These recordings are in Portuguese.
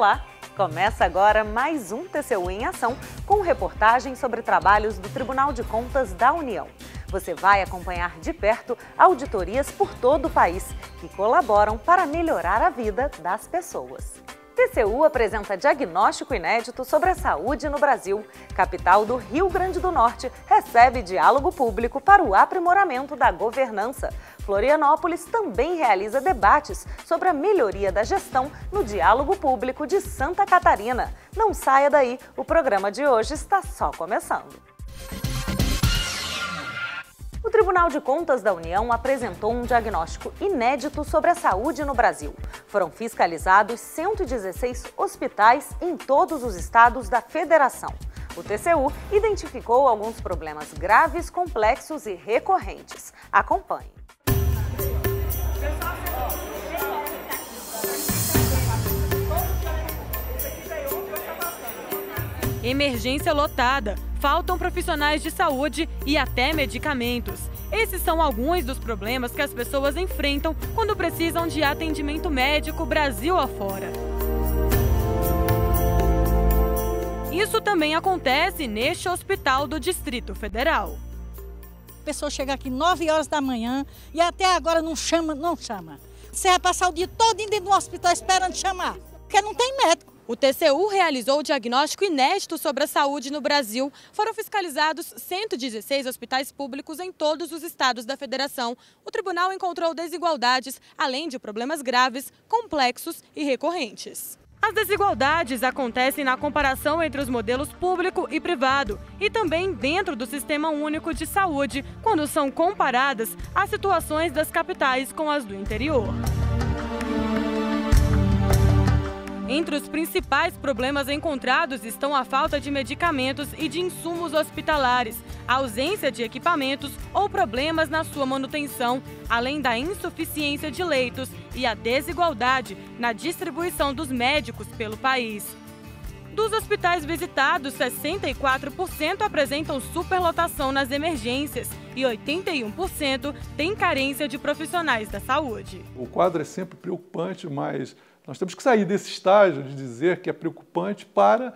Olá! Começa agora mais um TCU em Ação, com reportagens sobre trabalhos do Tribunal de Contas da União. Você vai acompanhar de perto auditorias por todo o país que colaboram para melhorar a vida das pessoas. TCU apresenta diagnóstico inédito sobre a saúde no Brasil. Capital do Rio Grande do Norte recebe diálogo público para o aprimoramento da governança. Florianópolis também realiza debates sobre a melhoria da gestão no diálogo público de Santa Catarina. Não saia daí, o programa de hoje está só começando. O Tribunal de Contas da União apresentou um diagnóstico inédito sobre a saúde no Brasil. Foram fiscalizados 116 hospitais em todos os estados da Federação. O TCU identificou alguns problemas graves, complexos e recorrentes. Acompanhe. Emergência lotada, faltam profissionais de saúde e até medicamentos. Esses são alguns dos problemas que as pessoas enfrentam quando precisam de atendimento médico Brasil afora. Isso também acontece neste hospital do Distrito Federal. A pessoa chega aqui 9 horas da manhã e até agora não chama. Você vai passar o dia todo dentro do hospital esperando chamar, porque não tem médico. O TCU realizou o diagnóstico inédito sobre a saúde no Brasil. Foram fiscalizados 116 hospitais públicos em todos os estados da federação. O tribunal encontrou desigualdades, além de problemas graves, complexos e recorrentes. As desigualdades acontecem na comparação entre os modelos público e privado e também dentro do Sistema Único de Saúde, quando são comparadas as situações das capitais com as do interior. Entre os principais problemas encontrados estão a falta de medicamentos e de insumos hospitalares, a ausência de equipamentos ou problemas na sua manutenção, além da insuficiência de leitos e a desigualdade na distribuição dos médicos pelo país. Dos hospitais visitados, 64% apresentam superlotação nas emergências e 81% têm carência de profissionais da saúde. O quadro é sempre preocupante, mas nós temos que sair desse estágio de dizer que é preocupante para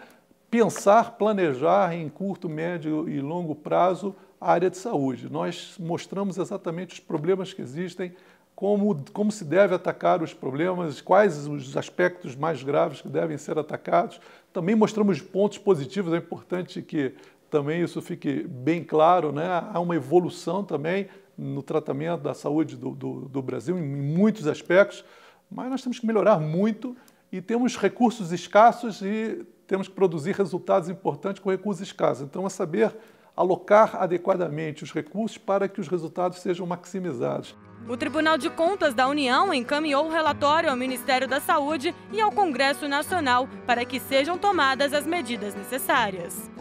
pensar, planejar em curto, médio e longo prazo a área de saúde. Nós mostramos exatamente os problemas que existem, como se deve atacar os problemas, quais os aspectos mais graves que devem ser atacados. Também mostramos pontos positivos, é importante que também isso fique bem claro, né? Há uma evolução também no tratamento da saúde do Brasil em muitos aspectos, mas nós temos que melhorar muito e temos recursos escassos e temos que produzir resultados importantes com recursos escassos. Então, é saber alocar adequadamente os recursos para que os resultados sejam maximizados. O Tribunal de Contas da União encaminhou o relatório ao Ministério da Saúde e ao Congresso Nacional para que sejam tomadas as medidas necessárias.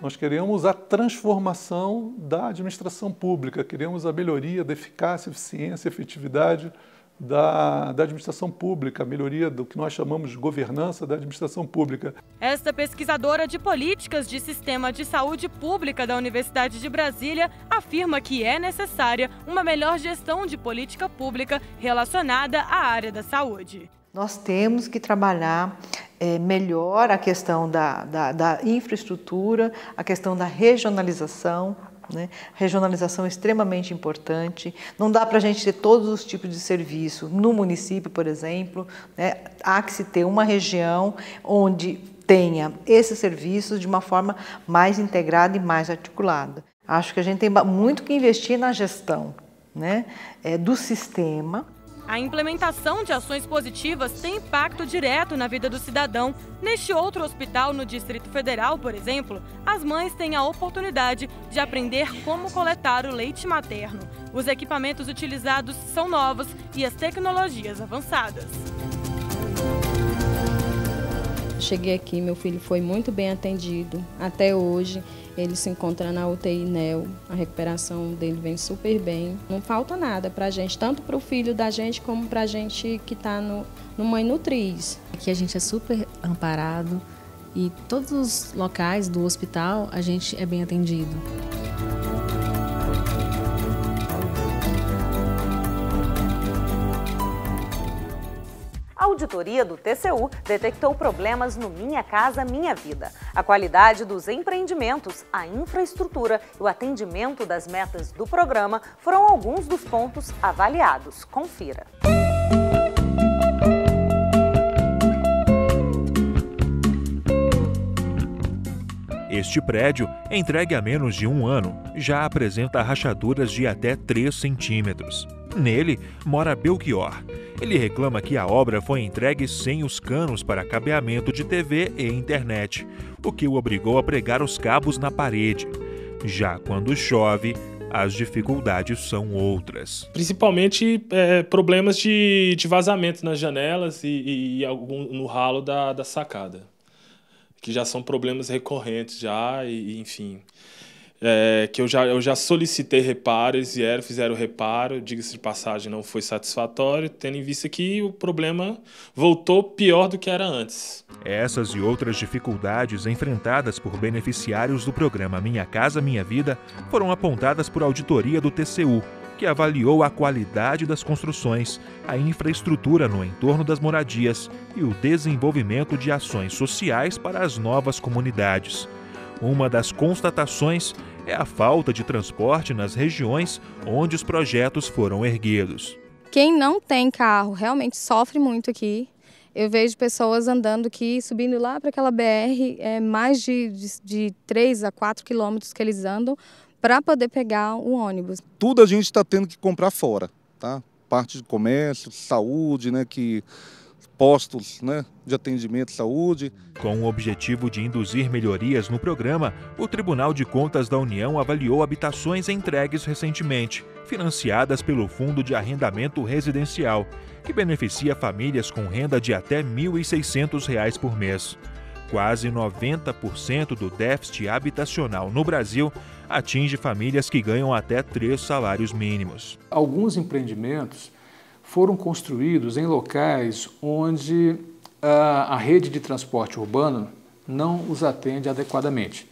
Nós queremos a transformação da administração pública, queremos a melhoria da eficácia, eficiência, efetividade da administração pública, a melhoria do que nós chamamos de governança da administração pública. Esta pesquisadora de políticas de sistema de saúde pública da Universidade de Brasília afirma que é necessária uma melhor gestão de política pública relacionada à área da saúde. Nós temos que trabalhar melhor a questão da infraestrutura, a questão da regionalização. Regionalização é extremamente importante. Não dá para a gente ter todos os tipos de serviço no município, por exemplo. Há que se ter uma região onde tenha esses serviços de uma forma mais integrada e mais articulada. Acho que a gente tem muito que investir na gestão, do sistema. A implementação de ações positivas tem impacto direto na vida do cidadão. Neste outro hospital no Distrito Federal, por exemplo, as mães têm a oportunidade de aprender como coletar o leite materno. Os equipamentos utilizados são novos e as tecnologias avançadas. Cheguei aqui, meu filho foi muito bem atendido. Até hoje, ele se encontra na UTI NEO, a recuperação dele vem super bem. Não falta nada para a gente, tanto para o filho da gente como para a gente que está no Mãe Nutriz. Aqui a gente é super amparado e todos os locais do hospital a gente é bem atendido. Ao auditoria do TCU detectou problemas no Minha Casa Minha Vida. A qualidade dos empreendimentos, a infraestrutura e o atendimento das metas do programa foram alguns dos pontos avaliados. Confira. Este prédio, entregue há menos de um ano, já apresenta rachaduras de até 3 centímetros. Nele, mora Belchior. Ele reclama que a obra foi entregue sem os canos para cabeamento de TV e internet, o que o obrigou a pregar os cabos na parede. Já quando chove, as dificuldades são outras. Principalmente problemas de vazamento nas janelas e no ralo da sacada, que já são problemas recorrentes já, e enfim, que eu já solicitei reparo, eles fizeram o reparo, diga-se de passagem, não foi satisfatório, tendo em vista que o problema voltou pior do que era antes. Essas e outras dificuldades enfrentadas por beneficiários do programa Minha Casa Minha Vida foram apontadas por auditoria do TCU, que avaliou a qualidade das construções, a infraestrutura no entorno das moradias e o desenvolvimento de ações sociais para as novas comunidades. Uma das constatações é a falta de transporte nas regiões onde os projetos foram erguidos. Quem não tem carro realmente sofre muito aqui. Eu vejo pessoas andando aqui, subindo lá para aquela BR, mais de 3 a 4 quilômetros que eles andam, para poder pegar um ônibus. Tudo a gente está tendo que comprar fora, tá? Parte de comércio, saúde, né, postos, né, de atendimento à saúde. Com o objetivo de induzir melhorias no programa, o Tribunal de Contas da União avaliou habitações entregues recentemente, financiadas pelo Fundo de Arrendamento Residencial, que beneficia famílias com renda de até R$ 1.600 por mês. Quase 90% do déficit habitacional no Brasil atinge famílias que ganham até 3 salários mínimos. Alguns empreendimentos foram construídos em locais onde a rede de transporte urbano não os atende adequadamente.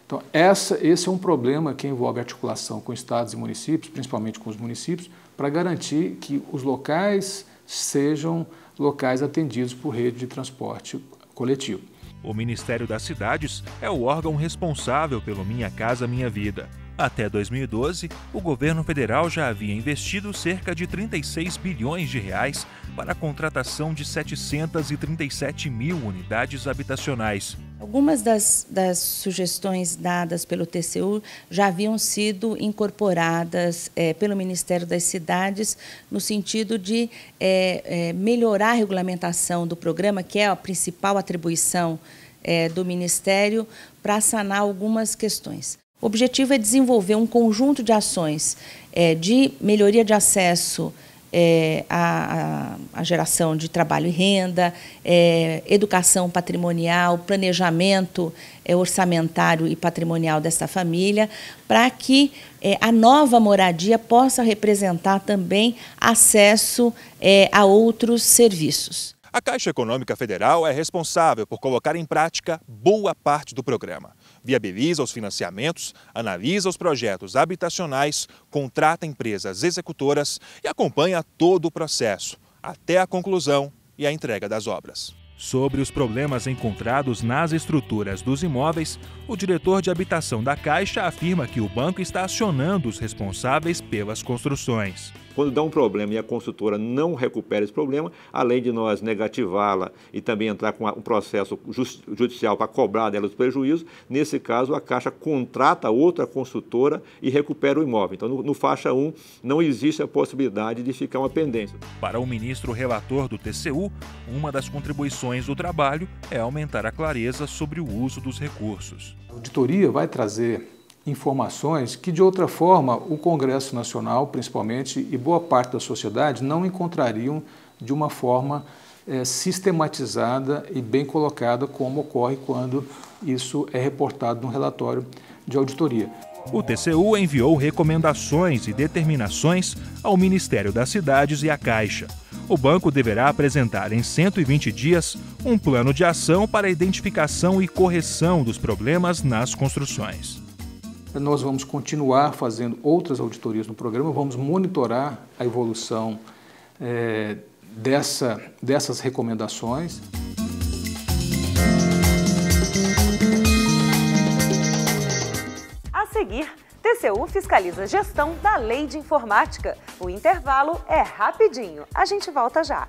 Então, esse é um problema que envolve articulação com estados e municípios, principalmente com os municípios, para garantir que os locais sejam locais atendidos por rede de transporte coletivo. O Ministério das Cidades é o órgão responsável pelo Minha Casa Minha Vida. Até 2012, o governo federal já havia investido cerca de 36 bilhões de reais para a contratação de 737 mil unidades habitacionais. Algumas das sugestões dadas pelo TCU já haviam sido incorporadas pelo Ministério das Cidades no sentido de melhorar a regulamentação do programa, que é a principal atribuição do Ministério, para sanar algumas questões. O objetivo é desenvolver um conjunto de ações de melhoria de acesso à geração de trabalho e renda, educação patrimonial, planejamento orçamentário e patrimonial dessa família, para que a nova moradia possa representar também acesso a outros serviços. A Caixa Econômica Federal é responsável por colocar em prática boa parte do programa. Viabiliza os financiamentos, analisa os projetos habitacionais, contrata empresas executoras e acompanha todo o processo, até a conclusão e a entrega das obras. Sobre os problemas encontrados nas estruturas dos imóveis, o diretor de habitação da Caixa afirma que o banco está acionando os responsáveis pelas construções. Quando dá um problema e a construtora não recupera esse problema, além de nós negativá-la e também entrar com um processo judicial para cobrar dela os prejuízos, nesse caso a Caixa contrata outra construtora e recupera o imóvel. Então, no faixa 1, não existe a possibilidade de ficar uma pendência. Para o ministro relator do TCU, uma das contribuições do trabalho é aumentar a clareza sobre o uso dos recursos. A auditoria vai trazer informações que, de outra forma, o Congresso Nacional, principalmente, e boa parte da sociedade não encontrariam de uma forma sistematizada e bem colocada, como ocorre quando isso é reportado no relatório de auditoria. O TCU enviou recomendações e determinações ao Ministério das Cidades e à Caixa. O banco deverá apresentar em 120 dias um plano de ação para a identificação e correção dos problemas nas construções. Nós vamos continuar fazendo outras auditorias no programa, vamos monitorar a evolução dessas recomendações. A seguir, TCU fiscaliza a gestão da Lei de Informática. O intervalo é rapidinho. A gente volta já.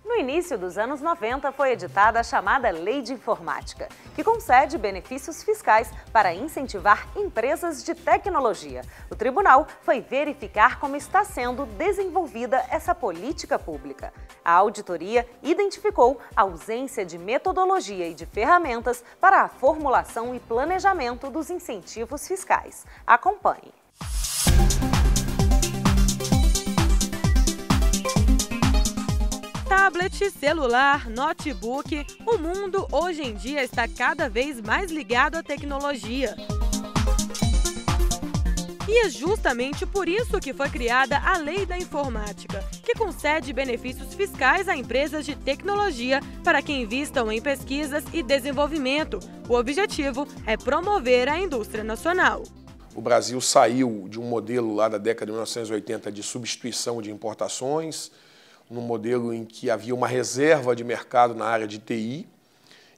No início dos anos 90 foi editada a chamada Lei de Informática, que concede benefícios fiscais para incentivar empresas de tecnologia. O tribunal foi verificar como está sendo desenvolvida essa política pública. A auditoria identificou a ausência de metodologia e de ferramentas para a formulação e planejamento dos incentivos fiscais. Acompanhe. Tablet, celular, notebook, o mundo hoje em dia está cada vez mais ligado à tecnologia. E é justamente por isso que foi criada a Lei da Informática, que concede benefícios fiscais a empresas de tecnologia para que invistam em pesquisas e desenvolvimento. O objetivo é promover a indústria nacional. O Brasil saiu de um modelo lá da década de 1980 de substituição de importações, num modelo em que havia uma reserva de mercado na área de TI.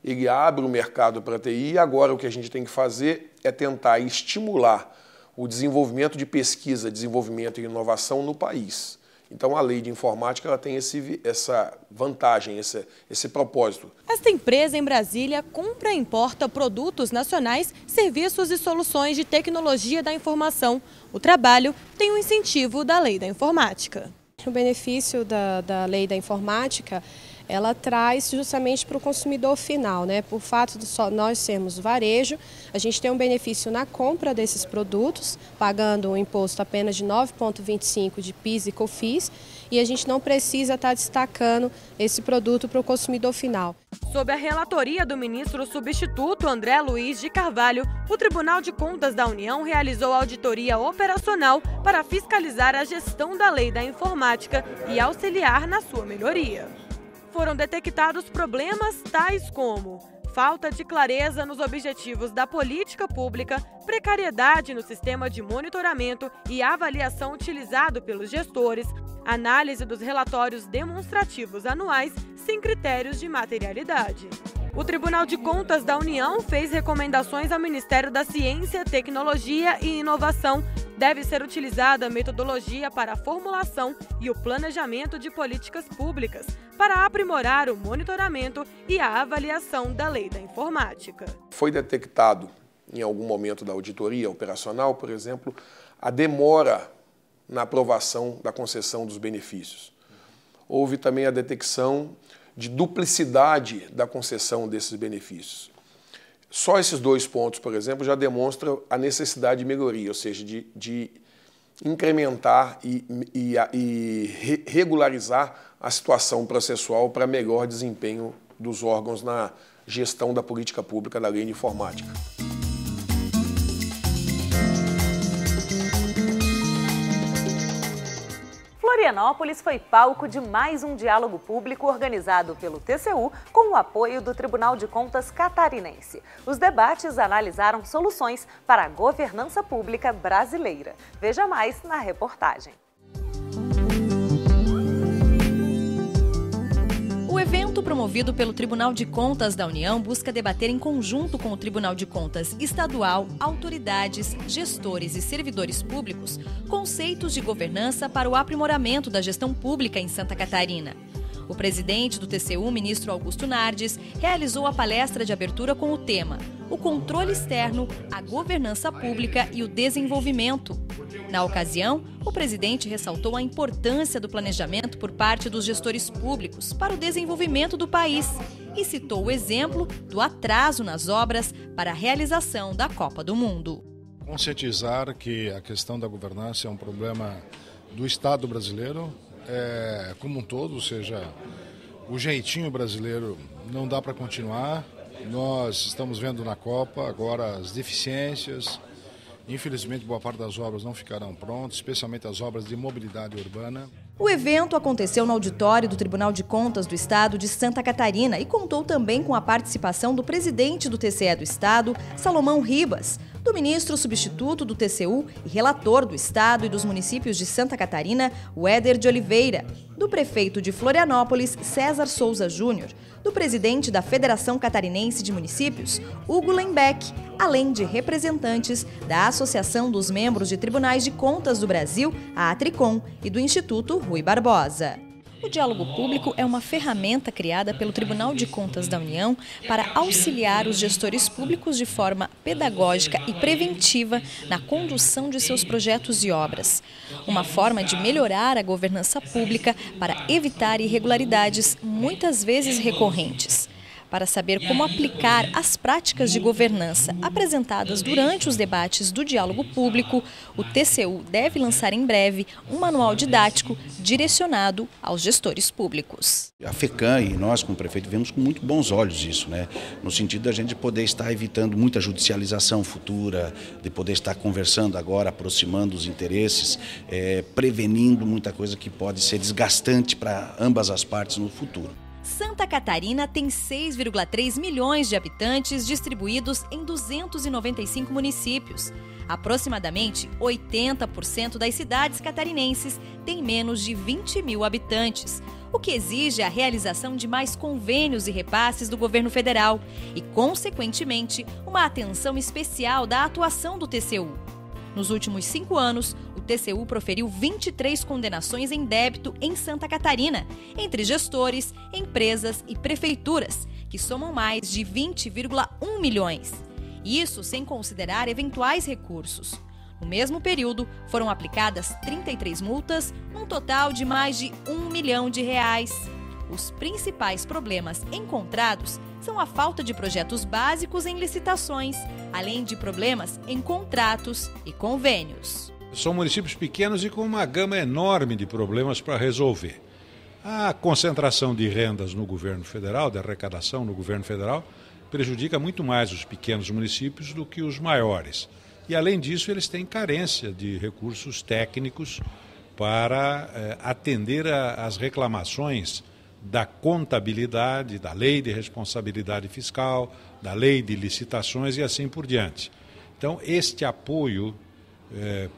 Ele abre o mercado para a TI e agora o que a gente tem que fazer é tentar estimular o desenvolvimento de pesquisa, desenvolvimento e inovação no país. Então a Lei de Informática ela tem essa vantagem, esse propósito. Esta empresa em Brasília compra e importa produtos nacionais, serviços e soluções de tecnologia da informação. O trabalho tem um incentivo da Lei da Informática. O benefício da Lei da Informática, ela traz justamente para o consumidor final, né? Por fato de nós sermos varejo, a gente tem um benefício na compra desses produtos, pagando um imposto apenas de 9,25% de PIS e COFINS, e a gente não precisa estar destacando esse produto para o consumidor final. Sob a relatoria do ministro substituto André Luiz de Carvalho, o Tribunal de Contas da União realizou auditoria operacional para fiscalizar a gestão da Lei da Informática e auxiliar na sua melhoria. Foram detectados problemas tais como falta de clareza nos objetivos da política pública, precariedade no sistema de monitoramento e avaliação utilizado pelos gestores, análise dos relatórios demonstrativos anuais sem critérios de materialidade. O Tribunal de Contas da União fez recomendações ao Ministério da Ciência, Tecnologia e Inovação. Deve ser utilizada a metodologia para a formulação e o planejamento de políticas públicas para aprimorar o monitoramento e a avaliação da Lei da Informática. Foi detectado, em algum momento da auditoria operacional, por exemplo, a demora na aprovação da concessão dos benefícios. Houve também a detecção de duplicidade da concessão desses benefícios. Só esses dois pontos, por exemplo, já demonstram a necessidade de melhoria, ou seja, de incrementar e regularizar a situação processual para melhor desempenho dos órgãos na gestão da política pública da Lei de Informática. Florianópolis foi palco de mais um diálogo público organizado pelo TCU com o apoio do Tribunal de Contas catarinense. Os debates analisaram soluções para a governança pública brasileira. Veja mais na reportagem. O evento promovido pelo Tribunal de Contas da União busca debater em conjunto com o Tribunal de Contas Estadual, autoridades, gestores e servidores públicos, conceitos de governança para o aprimoramento da gestão pública em Santa Catarina. O presidente do TCU, ministro Augusto Nardes, realizou a palestra de abertura com o tema O controle externo, a governança pública e o desenvolvimento. Na ocasião, o presidente ressaltou a importância do planejamento por parte dos gestores públicos para o desenvolvimento do país e citou o exemplo do atraso nas obras para a realização da Copa do Mundo. Conscientizar que a questão da governança é um problema do Estado brasileiro, como um todo, ou seja, o jeitinho brasileiro não dá para continuar. Nós estamos vendo na Copa agora as deficiências. Infelizmente, boa parte das obras não ficarão prontas, especialmente as obras de mobilidade urbana. O evento aconteceu no auditório do Tribunal de Contas do Estado de Santa Catarina e contou também com a participação do presidente do TCE do Estado, Salomão Ribas, do ministro substituto do TCU e relator do Estado e dos municípios de Santa Catarina, Weder de Oliveira, do prefeito de Florianópolis, César Souza Júnior, do presidente da Federação Catarinense de Municípios, Hugo Lembeck, além de representantes da Associação dos Membros de Tribunais de Contas do Brasil, a Atricom, e do Instituto Rui Barbosa. O diálogo público é uma ferramenta criada pelo Tribunal de Contas da União para auxiliar os gestores públicos de forma pedagógica e preventiva na condução de seus projetos e obras. Uma forma de melhorar a governança pública para evitar irregularidades muitas vezes recorrentes. Para saber como aplicar as práticas de governança apresentadas durante os debates do diálogo público, o TCU deve lançar em breve um manual didático direcionado aos gestores públicos. A FECAM e nós, como prefeito, vemos com muito bons olhos isso, né? No sentido da gente poder estar evitando muita judicialização futura, de poder estar conversando agora, aproximando os interesses, prevenindo muita coisa que pode ser desgastante para ambas as partes no futuro. Santa Catarina tem 6,3 milhões de habitantes distribuídos em 295 municípios. Aproximadamente 80% das cidades catarinenses têm menos de 20 mil habitantes, o que exige a realização de mais convênios e repasses do governo federal e, consequentemente, uma atenção especial da atuação do TCU. Nos últimos 5 anos, o TCU proferiu 23 condenações em débito em Santa Catarina, entre gestores, empresas e prefeituras, que somam mais de 20,1 milhões. Isso sem considerar eventuais recursos. No mesmo período, foram aplicadas 33 multas, num total de mais de R$1 milhão. Os principais problemas encontrados são a falta de projetos básicos em licitações, além de problemas em contratos e convênios. São municípios pequenos e com uma gama enorme de problemas para resolver. A concentração de rendas no governo federal, de arrecadação no governo federal, prejudica muito mais os pequenos municípios do que os maiores. E, além disso, eles têm carência de recursos técnicos para atender às reclamações da contabilidade, da lei de responsabilidade fiscal, da lei de licitações e assim por diante. Então, este apoio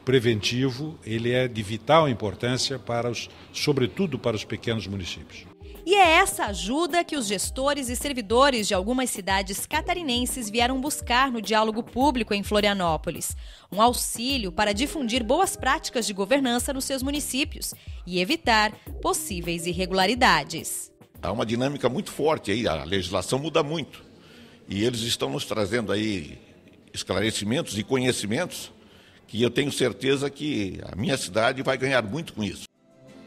preventivo, ele é de vital importância sobretudo para os pequenos municípios. E é essa ajuda que os gestores e servidores de algumas cidades catarinenses vieram buscar no diálogo público em Florianópolis. Um auxílio para difundir boas práticas de governança nos seus municípios e evitar possíveis irregularidades. Há uma dinâmica muito forte aí, a legislação muda muito. E eles estão nos trazendo aí esclarecimentos e conhecimentos que eu tenho certeza que a minha cidade vai ganhar muito com isso.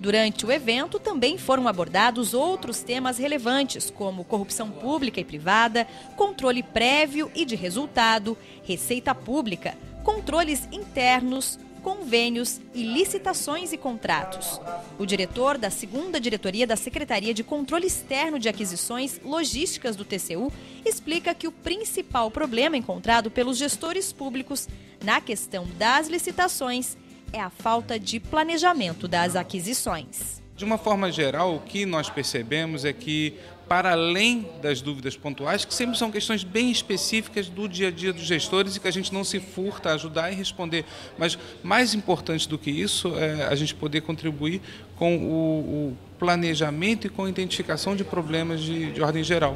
Durante o evento, também foram abordados outros temas relevantes, como corrupção pública e privada, controle prévio e de resultado, receita pública, controles internos, convênios e licitações e contratos. O diretor da 2ª Diretoria da Secretaria de Controle Externo de Aquisições Logísticas do TCU explica que o principal problema encontrado pelos gestores públicos na questão das licitações é a falta de planejamento das aquisições. De uma forma geral, o que nós percebemos é que, para além das dúvidas pontuais, que sempre são questões bem específicas do dia a dia dos gestores e que a gente não se furta a ajudar e responder, mas mais importante do que isso é a gente poder contribuir com o planejamento e com a identificação de problemas de ordem geral.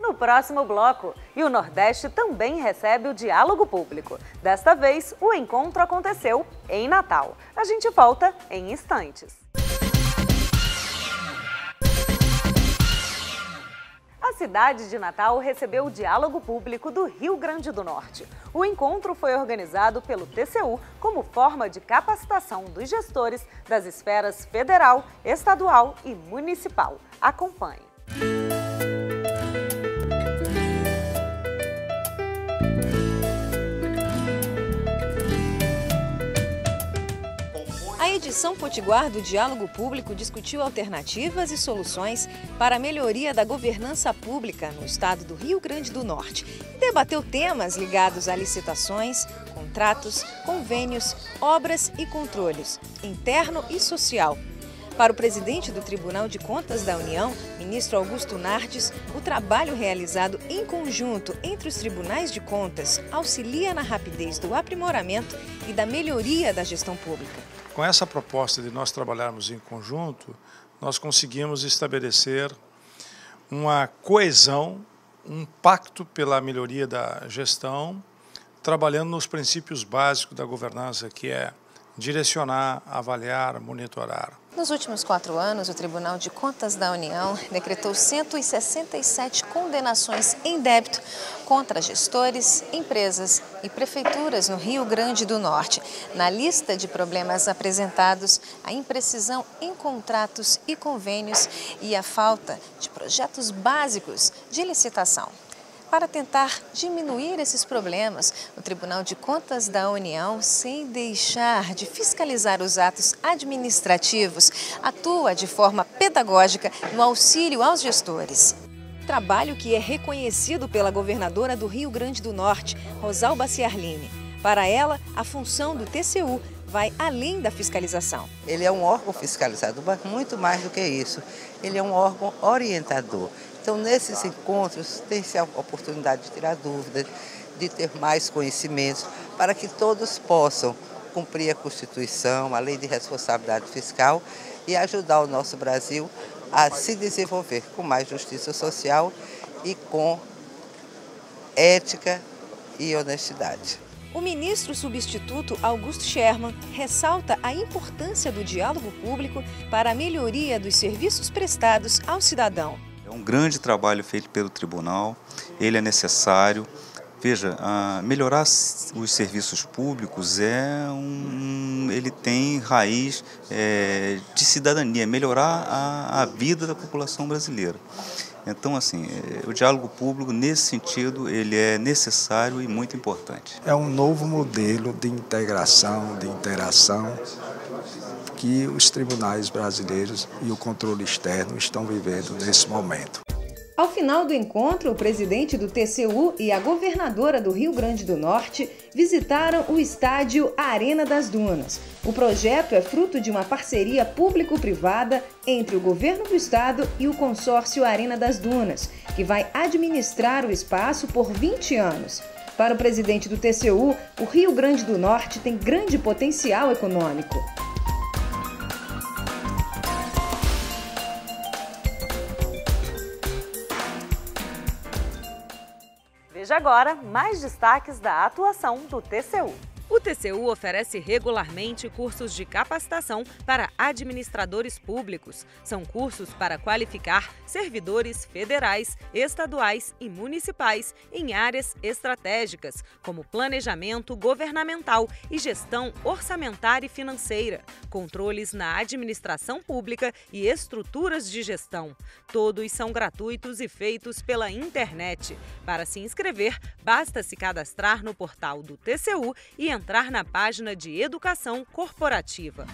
No próximo bloco, e o Nordeste também recebe o diálogo público. Desta vez, o encontro aconteceu em Natal. A gente volta em instantes. A cidade de Natal recebeu o diálogo público do Rio Grande do Norte. O encontro foi organizado pelo TCU como forma de capacitação dos gestores das esferas federal, estadual e municipal. Acompanhe. A edição potiguar do Diálogo Público discutiu alternativas e soluções para a melhoria da governança pública no estado do Rio Grande do Norte e debateu temas ligados a licitações, contratos, convênios, obras e controles, interno e social. Para o presidente do Tribunal de Contas da União, ministro Augusto Nardes, o trabalho realizado em conjunto entre os tribunais de contas auxilia na rapidez do aprimoramento e da melhoria da gestão pública. Com essa proposta de nós trabalharmos em conjunto, nós conseguimos estabelecer uma coesão, um pacto pela melhoria da gestão, trabalhando nos princípios básicos da governança, que é direcionar, avaliar, monitorar. Nos últimos 4 anos, o Tribunal de Contas da União decretou 167 condenações em débito contra gestores, empresas e prefeituras no Rio Grande do Norte. Na lista de problemas apresentados, a imprecisão em contratos e convênios e a falta de projetos básicos de licitação. Para tentar diminuir esses problemas, o Tribunal de Contas da União, sem deixar de fiscalizar os atos administrativos, atua de forma pedagógica no auxílio aos gestores. Trabalho que é reconhecido pela governadora do Rio Grande do Norte, Rosalba Ciarline. Para ela, a função do TCU vai além da fiscalização. Ele é um órgão fiscalizador, mas muito mais do que isso. Ele é um órgão orientador. Então, nesses encontros, tem-se a oportunidade de tirar dúvidas, de ter mais conhecimentos, para que todos possam cumprir a Constituição, a Lei de Responsabilidade Fiscal e ajudar o nosso Brasil a se desenvolver com mais justiça social e com ética e honestidade. O ministro substituto Augusto Scherman ressalta a importância do diálogo público para a melhoria dos serviços prestados ao cidadão. É um grande trabalho feito pelo tribunal, ele é necessário. Veja, melhorar os serviços públicos ele tem raiz de cidadania, melhorar a vida da população brasileira. Então, assim, o diálogo público, nesse sentido, ele é necessário e muito importante. É um novo modelo de integração, de interação que os tribunais brasileiros e o controle externo estão vivendo nesse momento. Ao final do encontro, o presidente do TCU e a governadora do Rio Grande do Norte visitaram o estádio Arena das Dunas. O projeto é fruto de uma parceria público-privada entre o governo do estado e o consórcio Arena das Dunas, que vai administrar o espaço por 20 anos. Para o presidente do TCU, o Rio Grande do Norte tem grande potencial econômico. Veja agora mais destaques da atuação do TCU. O TCU oferece regularmente cursos de capacitação para administradores públicos. São cursos para qualificar servidores federais, estaduais e municipais em áreas estratégicas, como planejamento governamental e gestão orçamentária e financeira, controles na administração pública e estruturas de gestão. Todos são gratuitos e feitos pela internet. Para se inscrever, basta se cadastrar no portal do TCU e entrar na página de Educação Corporativa.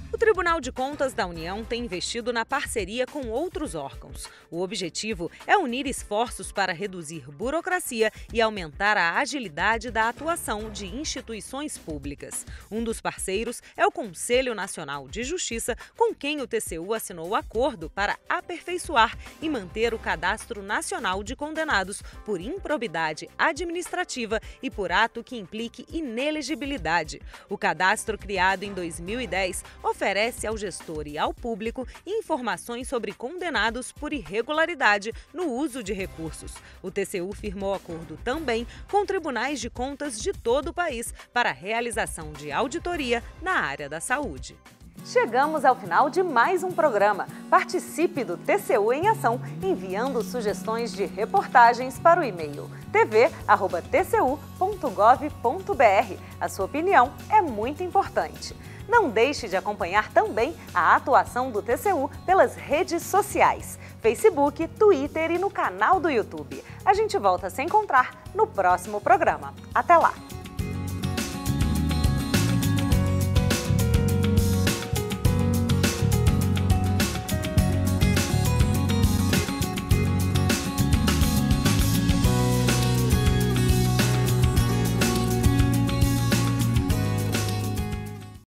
O Tribunal de Contas da União tem investido na parceria com outros órgãos. O objetivo é unir esforços para reduzir burocracia e aumentar a agilidade da atuação de instituições públicas. Um dos parceiros é o Conselho Nacional de Justiça, com quem o TCU assinou acordo para aperfeiçoar e manter o Cadastro Nacional de Condenados por improbidade administrativa e por ato que implique inelegibilidade. O cadastro, criado em 2010, oferece ao gestor e ao público informações sobre condenados por irregularidade no uso de recursos. O TCU firmou acordo também com tribunais de contas de todo o país para a realização de auditoria na área da saúde. Chegamos ao final de mais um programa. Participe do TCU em Ação, enviando sugestões de reportagens para o e-mail tv@tcu.gov.br. A sua opinião é muito importante. Não deixe de acompanhar também a atuação do TCU pelas redes sociais, Facebook, Twitter e no canal do YouTube. A gente volta a se encontrar no próximo programa. Até lá!